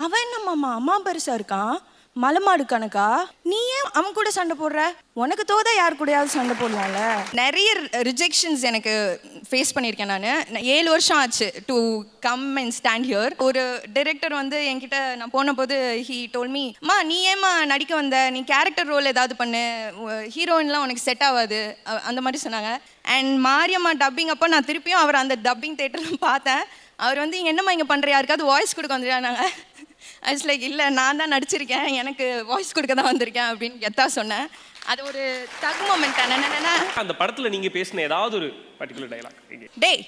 அவன் என்ன மாமா அம்மா பெருசா இருக்கான், மலைமாடு கணக்கா? நீ ஏன் அவன் கூட சண்டை போடுற? உனக்கு தோதா யார் கூடயாவது சண்டை போடலாம்ல. நிறைய ரிஜெக்ஷன்ஸ் எனக்கு ஃபேஸ் பண்ணியிருக்கேன். நான் 7 வருஷம் ஆச்சு to come and stand here. ஒரு டைரக்டர் வந்து என்கிட்ட நான் போன போது ஹீ டோல் மீ, அம்மா நீ ஏமா நடிக்க வந்த, நீ கேரக்டர் ரோல் ஏதாவது பண்ணு, ஹீரோயின்லாம் உனக்கு செட் ஆகாது, அந்த மாதிரி சொன்னாங்க. அண்ட் மாரியம்மா டப்பிங் அப்போ நான் திருப்பியும் அவர் அந்த டப்பிங் தேட்டரில் பார்த்தேன். அவர் வந்து என்னம்மா இங்கே பண்ணுற, யாருக்காவது வாய்ஸ் கொடுக்க வந்துட்டாங்க. ஐஸ் லைக் இல்லை, நான் தான் நடிச்சிருக்கேன், எனக்கு வாய்ஸ் கொடுக்க தான் வந்திருக்கேன் அப்படின்னு கெத்தா சொன்னேன். அது ஒரு தகு மொமெண்ட். என்னன்னா அந்த படத்தில் நீங்கள் பேசின ஏதாவது ஒரு பர்டிகுலர் டைலாக்? டேய்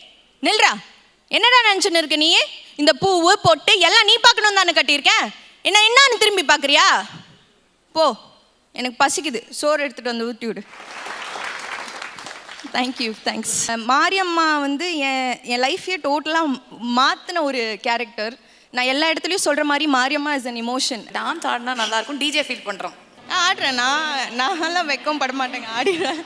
நில்றா, என்னடா நினச்சுன்னு இருக்க நீ? இந்த பூவு பொட்டு எல்லாம் நீ பார்க்கணும் தானே கட்டியிருக்கேன், என்னன்னு திரும்பி பார்க்குறியா? போ, எனக்கு பசிக்குது, சோறு எடுத்துகிட்டு வந்து ஊற்றி விடு. Thank you, thanks. மாரியம்மா வந்து என் லைஃபையே டோட்டலாக மாற்றின ஒரு கேரக்டர். நான் எல்லா இடத்துலையும் சொல்கிற மாதிரி Mariyamma is an emotion. Dance ஆடினா நல்லாயிருக்கும், டிஜே ஃபீல் பண்ணுறோம். ஆடுறேன், நான்லாம் வெக்கம் பட மாட்டேங்க, ஆடிடுறேன்.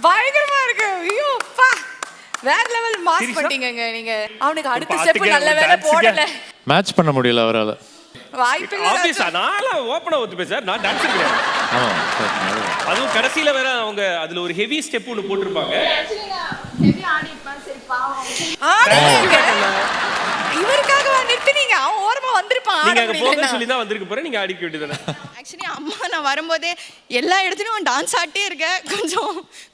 பயங்கரமா இருக்கு. ஐயோ அப்பா, வேற லெவல் மாஸ் பண்ணிட்டீங்க நீங்க. அவனுக்கு அடுத்த ஸ்டெப் நல்ல வேளை போடல. மேட்ச் பண்ண முடியல அவரால. வாய்ப்பு இல்ல. ஆபீஸா நான் ஓபனா ஒத்துப்பேன் சார், நான் டான்ஸ் கிடையாது. ஆமா சார். அதுவும் கடைசில வேற அவங்க அதுல ஒரு ஹெவி ஸ்டெப் ஒன்னு போட்டுருப்பாங்க. ஹெவி ஆடிப்பான், சரி பாவம். இவருக்காக நிறுத்துனீங்க, அவன் ஓரமா வந்திருப்பான். நீங்க அங்க போக சொல்லி தான் வந்திருக்க போறேன், நீங்க ஆடிக்க வேண்டியதானே. ஆக்சுவலி அம்மா நான் வரும்போதே எல்லா இடத்துலையும் டான்ஸ் ஆடிட்டே இருக்க,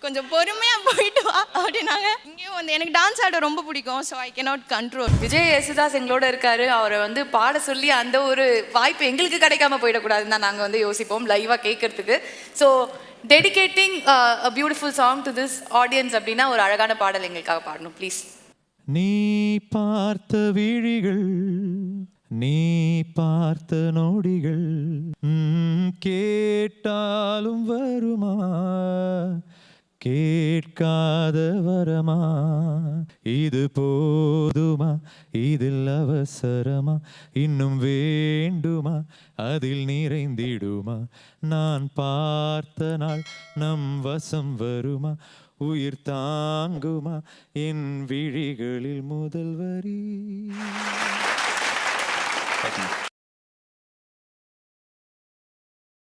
கொஞ்சம் பொறுமையாக போயிட்டு வா அப்படின்னாங்க. இங்கேயும் வந்து எனக்கு டான்ஸ் ஆட ரொம்ப பிடிக்கும், so I cannot control. Vijay Yesudas எங்களோட இருக்காரு, அவரை வந்து பாட சொல்லி அந்த ஒரு வாய்ப்பு எங்களுக்கு கிடைக்காம போயிடக்கூடாதுன்னு தான் நாங்கள் வந்து யோசிப்போம் லைவாக கேட்கறதுக்கு. So dedicating a beautiful song to this audience அப்படின்னா ஒரு அழகான பாடல் எங்களுக்காக பாடணும் ப்ளீஸ். நீ பார்த்த விழிகள், நீ பார்த்த நொடிகள், கேட்டாலும் வருமா, கேட்காத வரமா, இது போதுமா, இதில் அவசரமா, இன்னும் வேண்டுமா, அதில் நிறைந்திடுமா, நான் பார்த்த நாள் நம் வசம் வருமா, உயிர் தாங்குமா, என் விழிகளில் முதல் வரி.